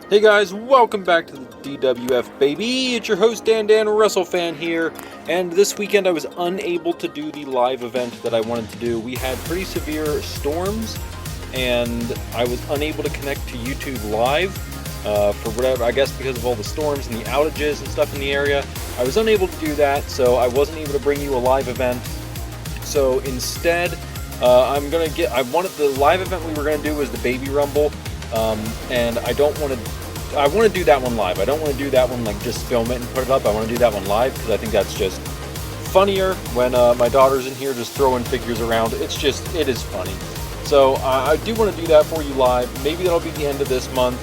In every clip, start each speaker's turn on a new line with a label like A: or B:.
A: Hey guys, welcome back to the DWF baby. It's your host Dan WrestleFan here, and this weekend I was unable to do the live event that I wanted to do. We had pretty severe storms, and I was unable to connect to YouTube Live for whatever, I guess because of all the storms and the outages and stuff in the area. I was unable to do that, so I wasn't able to bring you a live event. So instead, I wanted the live event we were gonna do was the Baby Rumble. And I want to do that one live. I don't want to do that one like just film it and put it up. I want to do that one live because I think that's just funnier when my daughter's in here just throwing figures around. It is funny. So I do want to do that for you live. Maybe that'll be the end of this month.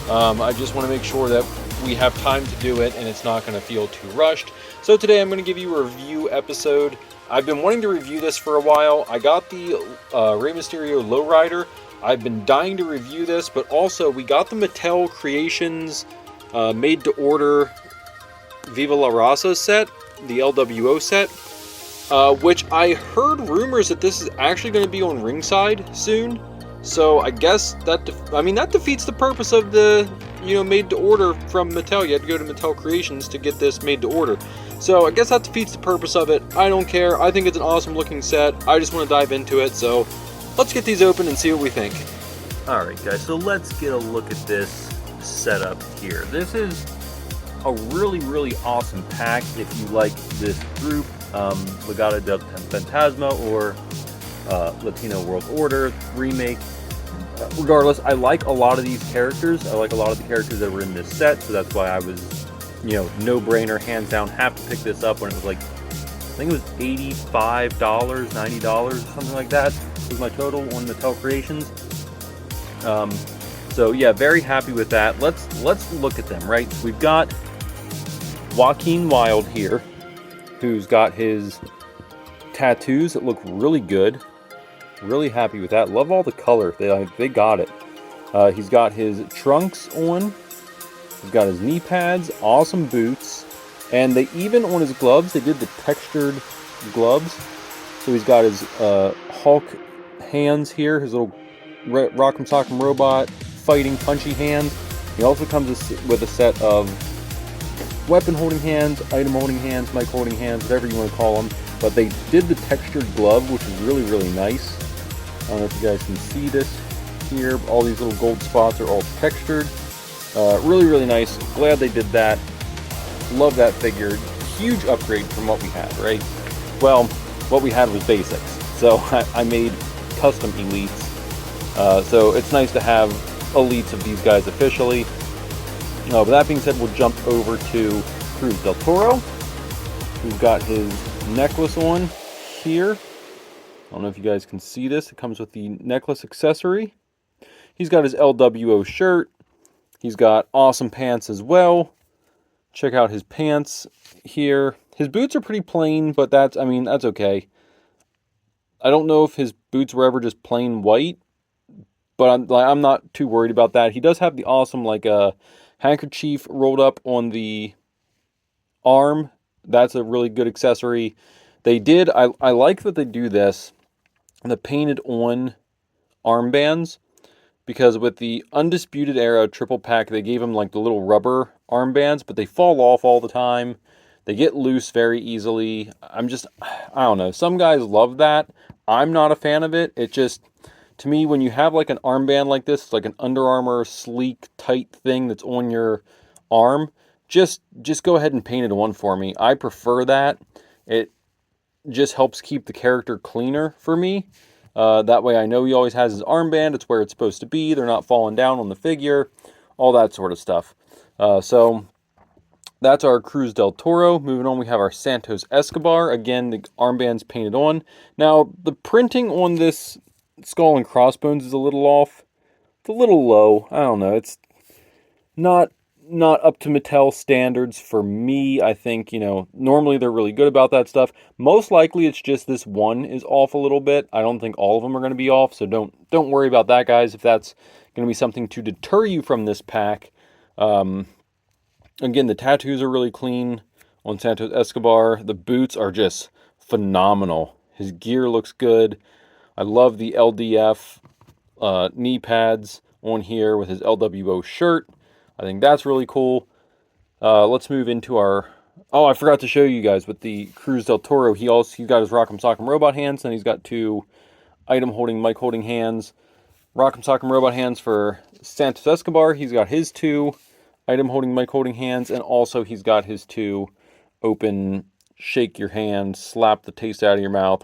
A: I just want to make sure that we have time to do it and it's not going to feel too rushed. So today I'm going to give you a review episode. I've been wanting to review this for a while. I got the Rey Mysterio Lowrider. I've been dying to review this, but also we got the Mattel Creations made-to-order Viva La Raza set, the LWO set, which I heard rumors that this is actually going to be on Ringside soon. So I guess that defeats the purpose of the made-to-order from Mattel. You had to go to Mattel Creations to get this made-to-order. So I guess that defeats the purpose of it. I don't care. I think it's an awesome-looking set. I just want to dive into it. So let's get these open and see what we think.
B: Alright guys, so let's get a look at this setup here. This is a really awesome pack if you like this group, Legado del Fantasma or Latino World Order remake. Regardless, I like a lot of these characters. I like a lot of the characters that were in this set, so that's why I was, no-brainer, hands down, have to pick this up when it was like, I think it was $85, $90, something like that. Was my total on Mattel Creations. So yeah, very happy with that. Let's look at them, right? So we've got Joaquin Wilde here, who's got his tattoos that look really good. Really happy with that. Love all the color. They got it. He's got his trunks on. He's got his knee pads, awesome boots, and they even on his gloves, they did the textured gloves. So he's got his Hulk hands here, his little Rock'em Sock'em Robot fighting punchy hands. He also comes with a set of weapon holding hands, item holding hands, mic holding hands, whatever you want to call them. But they did the textured glove, which is really nice. I don't know if you guys can see this here. All these little gold spots are all textured. Really nice. Glad they did that. Love that figure. Huge upgrade from what we had, right? Well, what we had was basics. So I made custom elites. So it's nice to have elites of these guys officially. With that being said, we'll jump over to Cruz del Toro, who's got his necklace on here. I don't know if you guys can see this. It comes with the necklace accessory. He's got his LWO shirt. He's got awesome pants as well. Check out his pants here. His boots are pretty plain, but that's okay. I don't know if his boots were ever just plain white, but I'm not too worried about that. He does have the awesome handkerchief rolled up on the arm. That's a really good accessory. I like that they do this, the painted on armbands, because with the Undisputed Era triple pack, they gave him like the little rubber armbands, but they fall off all the time. They get loose very easily. I don't know. Some guys love that. I'm not a fan of it. It just, to me, when you have like an armband like this, it's like an Under Armour sleek, tight thing that's on your arm, just go ahead and paint it on for me. I prefer that. It just helps keep the character cleaner for me. That way I know he always has his armband. It's where it's supposed to be. They're not falling down on the figure. All that sort of stuff. So that's our Cruz del Toro. Moving on, we have our Santos Escobar. Again, the armband's painted on. Now, the printing on this skull and crossbones is a little off. It's a little low. I don't know. It's not up to Mattel standards for me. I think, normally they're really good about that stuff. Most likely it's just this one is off a little bit. I don't think all of them are going to be off, so don't worry about that, guys, if that's going to be something to deter you from this pack. Again, the tattoos are really clean on Santos Escobar. The boots are just phenomenal. His gear looks good. I love the LDF knee pads on here with his LWO shirt. I think that's really cool. Let's move into our... Oh, I forgot to show you guys with the Cruz del Toro. He's got his Rock'em Sock'em Robot hands, and he's got two item holding, mic holding hands. Rock'em Sock'em Robot hands for Santos Escobar. He's got his two item holding, mic holding hands, and also he's got his two open, shake your hand, slap the taste out of your mouth,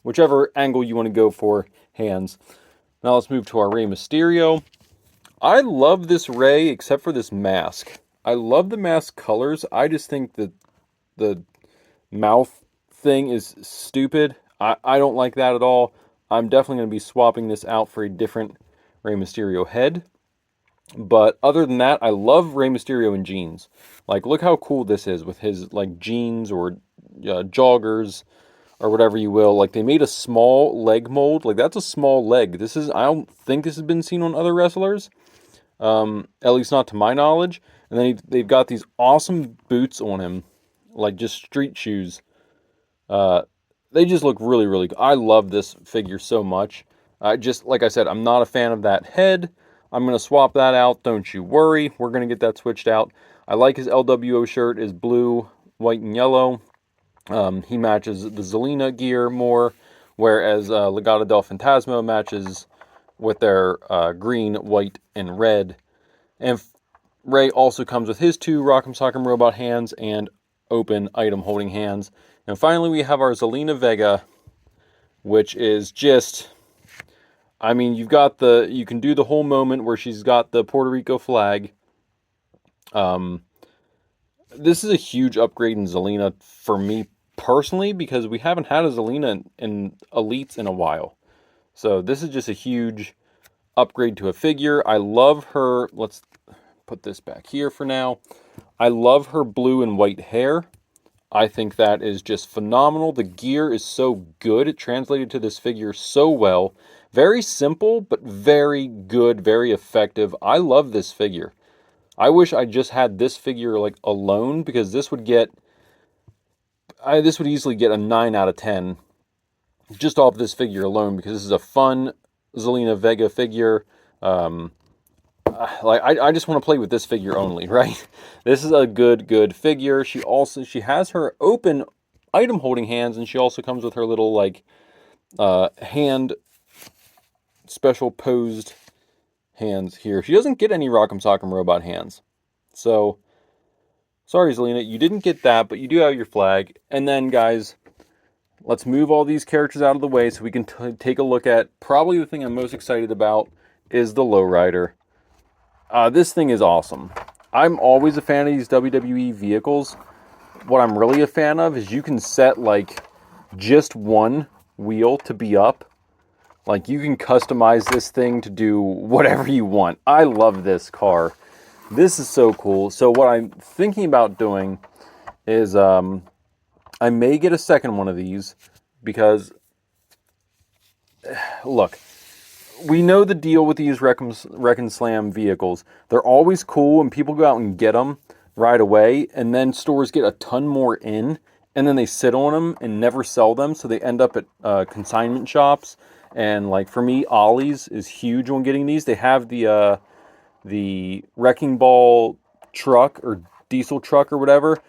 B: whichever angle you want to go for hands. Now let's move to our Rey Mysterio. I love this Rey except for this mask. I love the mask colors. I just think that the mouth thing is stupid. I don't like that at all. I'm definitely going to be swapping this out for a different Rey Mysterio head. But other than that, I love Rey Mysterio in jeans. Like, look how cool this is with his, like, jeans or joggers or whatever you will. Like, they made a small leg mold. Like, that's a small leg. I don't think this has been seen on other wrestlers. At least not to my knowledge. And then they've got these awesome boots on him, like just street shoes. They just look really, really good. I love this figure so much. Like I said, I'm not a fan of that head. I'm going to swap that out. Don't you worry. We're going to get that switched out. I like his LWO shirt is blue, white, and yellow. He matches the Zelina gear more, whereas Legado del Fantasma matches with their green, white, and red. And Rey also comes with his two Rock'em Sock'em Robot hands and open item holding hands. And finally, we have our Zelina Vega, which is just... I mean, you can do the whole moment where she's got the Puerto Rico flag. This is a huge upgrade in Zelina for me personally, because we haven't had a Zelina in Elites in a while. So this is just a huge upgrade to a figure. I love her. Let's put this back here for now. I love her blue and white hair. I think that is just phenomenal. The gear is so good. It translated to this figure so well. Very simple, but very good, very effective. I love this figure. I wish I just had this figure like alone, because this would easily get a 9 out of 10 just off this figure alone, because this is a fun Zelina Vega figure. I just want to play with this figure only, right? This is a good figure. She has her open item holding hands, and she also comes with her little like hand special posed hands here. She doesn't get any Rock'em Sock'em Robot hands. So sorry, Zelina, you didn't get that, but you do have your flag. And then, guys, let's move all these characters out of the way so we can take a look at probably the thing I'm most excited about is the Lowrider. This thing is awesome. I'm always a fan of these WWE vehicles. What I'm really a fan of is you can set like just one wheel to be up. Like, you can customize this thing to do whatever you want. I love this car. This is so cool. So what I'm thinking about doing is I may get a second one of these because, look, we know the deal with these Wreck and Slam vehicles. They're always cool and people go out and get them right away, and then stores get a ton more in, and then they sit on them and never sell them, so they end up at consignment shops. And like for me, Ollie's is huge on getting these. They have the Wrecking Ball truck or diesel truck or whatever.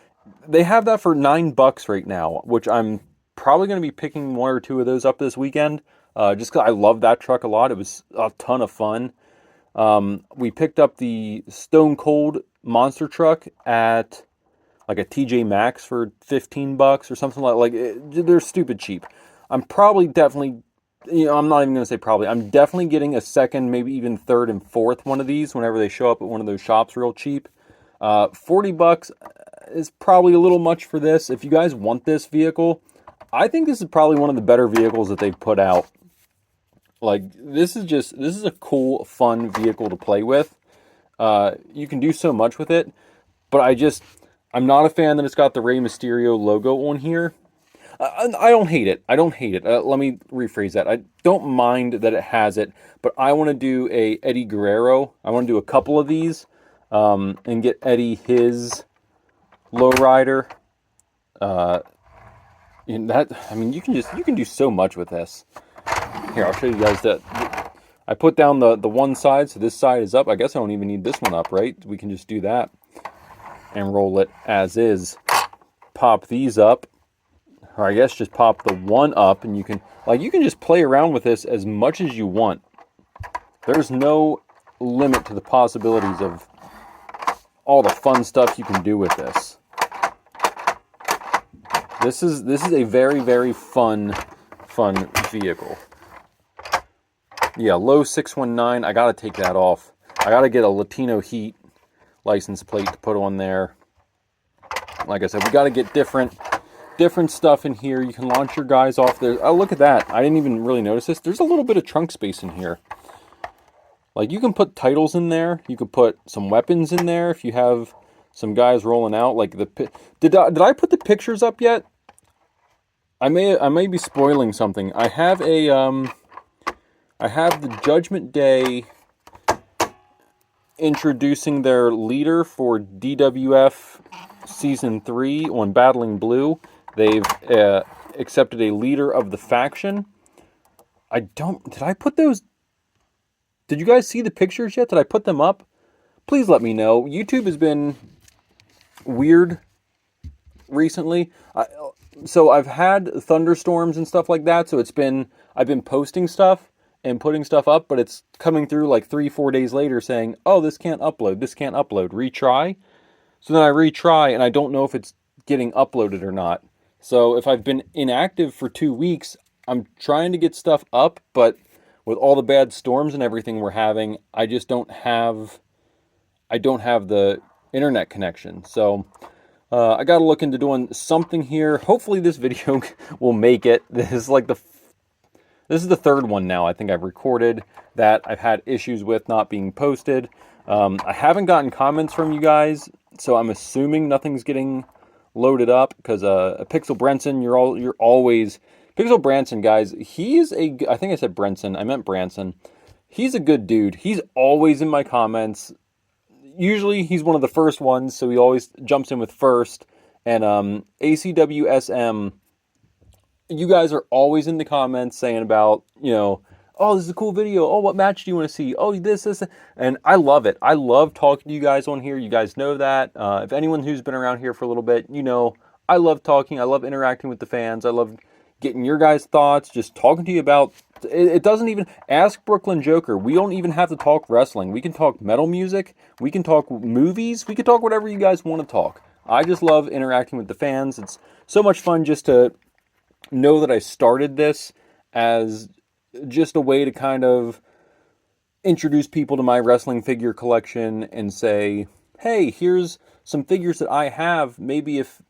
B: They have that for $9 right now, which I'm probably going to be picking one or two of those up this weekend. Just because I love that truck a lot. It was a ton of fun. We picked up the Stone Cold monster truck at like a TJ Maxx for $15 or something they're stupid cheap. I'm probably definitely, I'm not even going to say probably. I'm definitely getting a second, maybe even third and fourth one of these whenever they show up at one of those shops real cheap. $40 is probably a little much for this. If you guys want this vehicle, I think this is probably one of the better vehicles that they've put out. Like, this is a cool, fun vehicle to play with. You can do so much with it, but I'm not a fan that it's got the Rey Mysterio logo on here. I don't hate it. Let me rephrase that. I don't mind that it has it, but I want to do a Eddie Guerrero. I want to do a couple of these, and get Eddie his lowrider. You can do so much with this. Here, I'll show you guys that. I put down the one side, so this side is up. I guess I don't even need this one up, right? We can just do that and roll it as is. Pop these up, or I guess just pop the one up, and you can just play around with this as much as you want. There's no limit to the possibilities of all the fun stuff you can do with this. This is a very, very fun vehicle. Yeah, low 619. I gotta take that off. I gotta get a Latino Heat license plate to put on there. Like I said, we gotta get different stuff in here. You can launch your guys off there. Oh, look at that. I didn't even really notice this. There's a little bit of trunk space in here. Like, you can put titles in there. You could put some weapons in there if you have some guys rolling out. Like did I put the pictures up yet? I may be spoiling something. I have the Judgment Day introducing their leader for DWF Season 3 on Battling Blue. They've accepted a leader of the faction. Did I put those? Did you guys see the pictures yet? Did I put them up? Please let me know. YouTube has been weird recently. So I've had thunderstorms and stuff like that. So I've been posting stuff and putting stuff up, but it's coming through like 3-4 days later saying, oh, this can't upload. Retry. So then I retry and I don't know if it's getting uploaded or not. So if I've been inactive for 2 weeks, I'm trying to get stuff up, but with all the bad storms and everything we're having, I don't have the internet connection. So I got to look into doing something here. Hopefully this video will make it. This is the third one now I think I've recorded that I've had issues with not being posted. I haven't gotten comments from you guys, so I'm assuming nothing's getting loaded up, because Pixel Brenson, you're always Pixel Branson, guys. I think I said Brenson. I meant Branson. He's a good dude. He's always in my comments. Usually he's one of the first ones, so he always jumps in with first. And ACWSM, you guys are always in the comments saying about, oh, this is a cool video. Oh, what match do you want to see? Oh, this. And I love it. I love talking to you guys on here. You guys know that. If anyone who's been around here for a little bit, I love talking. I love interacting with the fans. I love getting your guys' thoughts, just talking to you about, it doesn't even, ask Brooklyn Joker. We don't even have to talk wrestling. We can talk metal music. We can talk movies. We can talk whatever you guys want to talk. I just love interacting with the fans. It's so much fun just to know that I started this as just a way to kind of introduce people to my wrestling figure collection and say, hey, here's some figures that I have. Maybe if,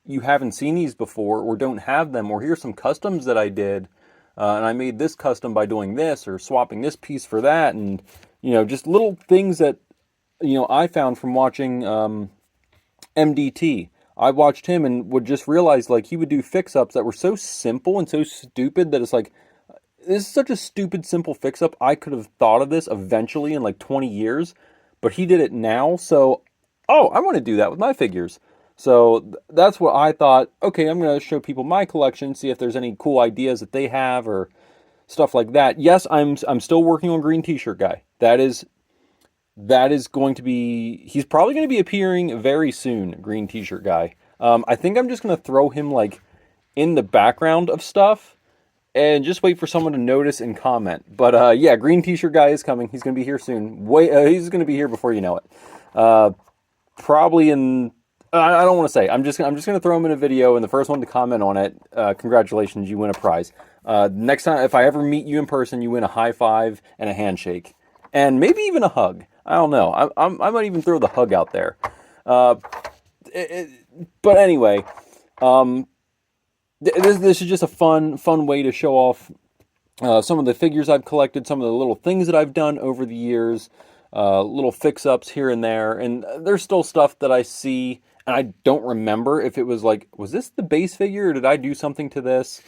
B: you haven't seen these before or don't have them, or here's some customs that I did, and I made this custom by doing this or swapping this piece for that, and just little things that I found from watching MDT. I watched him and would just realize, like, he would do fix-ups that were so simple and so stupid that it's like, this is such a stupid, simple fix-up. I could have thought of this eventually in like 20 years, but he did it now, so, oh, I want to do that with my figures. So that's what I thought. Okay, I'm going to show people my collection, see if there's any cool ideas that they have or stuff like that. Yes, I'm still working on Green T-shirt guy. That is going to be, he's probably going to be appearing very soon, Green T-shirt guy. I think I'm just going to throw him like in the background of stuff and just wait for someone to notice and comment. But yeah, Green T-shirt guy is coming. He's going to be here soon. He's going to be here before you know it. Probably in, I don't want to say. I'm just going to throw him in a video, and the first one to comment on it, congratulations, you win a prize. Next time, if I ever meet you in person, you win a high five and a handshake, and maybe even a hug. I don't know. I might even throw the hug out there. But anyway, this is just a fun way to show off some of the figures I've collected, some of the little things that I've done over the years, little fix-ups here and there, and there's still stuff that I see. And I don't remember if it was like, was this the base figure or did I do something to this?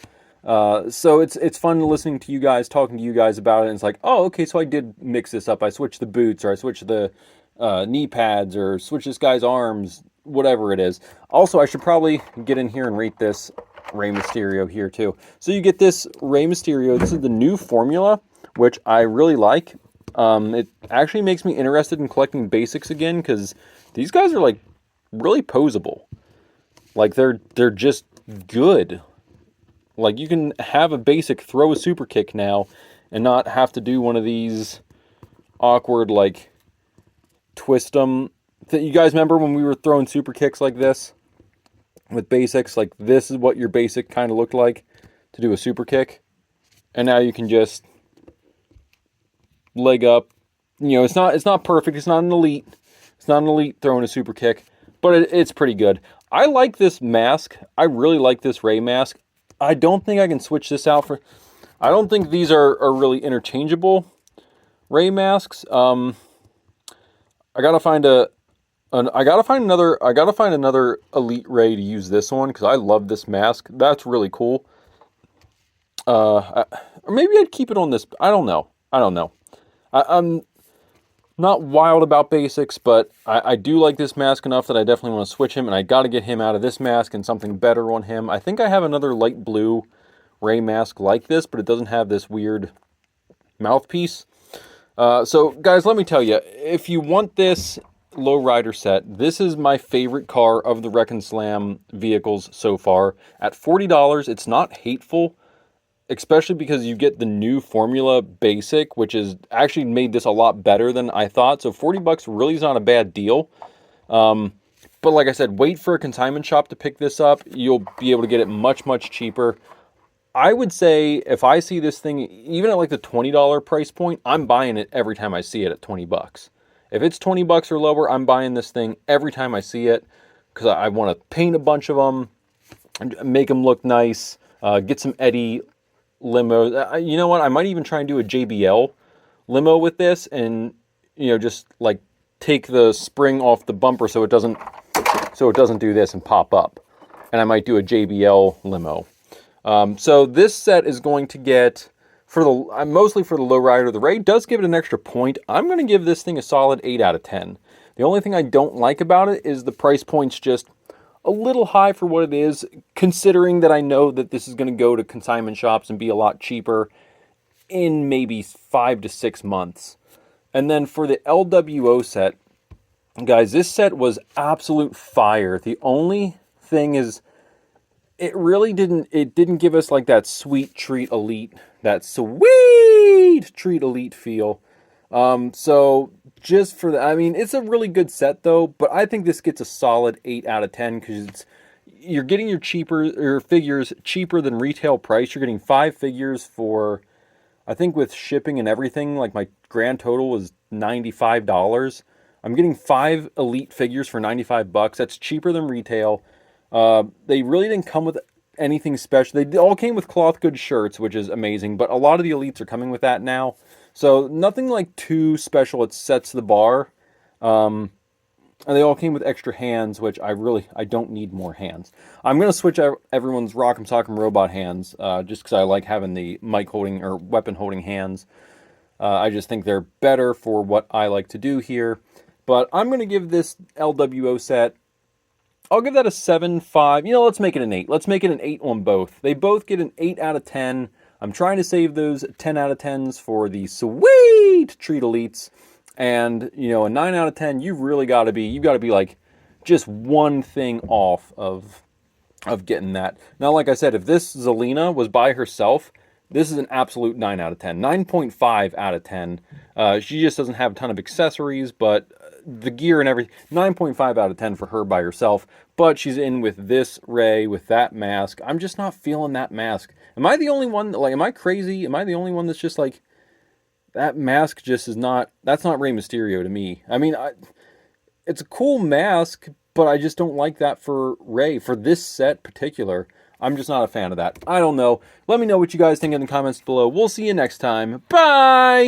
B: So it's fun listening to you guys, talking to you guys about it. And it's like, oh, okay, so I did mix this up. I switched the boots, or I switched the knee pads, or switched this guy's arms, whatever it is. Also, I should probably get in here and rate this Rey Mysterio here too. So you get this Rey Mysterio. This is the new formula, which I really like. It actually makes me interested in collecting basics again, because these guys are like really posable. Like they're just good. Like you can have a basic throw a super kick now and not have to do one of these awkward like twist them. You guys remember when we were throwing super kicks like this with basics? Like this is what your basic kind of looked like to do a super kick. And now you can just leg up. You know, it's not perfect. It's not an elite. It's not an elite throwing a super kick, but it's pretty good. I like this mask. I really like this Ray mask. I don't think I can switch this out for... I don't think these are really interchangeable Ray masks. I gotta find another Elite Ray to use this one, because I love this mask. That's really cool. Or maybe I'd keep it on this. I don't know. I'm not wild about basics, but I do like this mask enough that I definitely want to switch him, and I got to get him out of this mask and something better on him. I think I have another light blue Ray mask like this, but it doesn't have this weird mouthpiece. So, guys, let me tell you, if you want this lowrider set, this is my favorite car of the Wreck and Slam vehicles so far. At $40, it's not hateful, especially because you get the new Formula Basic, which is actually made this a lot better than I thought. So $40 really is not a bad deal. But like I said, wait for a consignment shop to pick this up. You'll be able to get it much, much cheaper. I would say if I see this thing, even at like the $20 price point, I'm buying it every time I see it at $20. If it's $20 or lower, I'm buying this thing every time I see it, because I want to paint a bunch of them, and make them look nice, get some Eddie limo. You know what? I might even try and do a JBL limo with this, and just like take the spring off the bumper so it doesn't do this and pop up. And I might do a JBL limo. So this set is going to get, mostly for the lowrider. The Ray does give it an extra point. I'm going to give this thing a solid 8 out of 10. The only thing I don't like about it is the price point's just a little high for what it is, considering that I know that this is going to go to consignment shops and be a lot cheaper in maybe 5 to 6 months. And then for the LWO set, guys, this set was absolute fire. The only thing is, it didn't give us like that sweet treat elite, that sweet treat elite feel. So just for I mean, it's a really good set though, but I think this gets a solid 8 out of 10, because you're getting your figures cheaper than retail price. You're getting 5 figures for, I think with shipping and everything, like my grand total was $95. I'm getting 5 elite figures for $95. That's cheaper than retail. They really didn't come with anything special. They all came with cloth goods shirts, which is amazing, but a lot of the elites are coming with that now. So nothing like too special. It sets the bar. And they all came with extra hands, which I don't need more hands. I'm going to switch everyone's Rock'em Sock'em Robot hands, just because I like having the mic holding or weapon holding hands. I just think they're better for what I like to do here. But I'm going to give this LWO set, I'll give that a 7.5. Let's make it an 8. Let's make it an 8 on both. They both get an 8 out of 10. I'm trying to save those 10 out of 10s for the sweet treat elites. And, a 9 out of 10, you've got to be like just one thing off of getting that. Now, like I said, if this Zelina was by herself, this is an absolute 9 out of 10. 9.5 out of 10. She just doesn't have a ton of accessories, but the gear and everything, 9.5 out of 10 for her by herself, but she's in with this Ray, with that mask. I'm just not feeling that mask. Am I the only one, am I crazy? Am I the only one that's just like, that mask just is not, that's not Rey Mysterio to me. I mean, it's a cool mask, but I just don't like that for Rey. For this set particular, I'm just not a fan of that. I don't know. Let me know what you guys think in the comments below. We'll see you next time. Bye!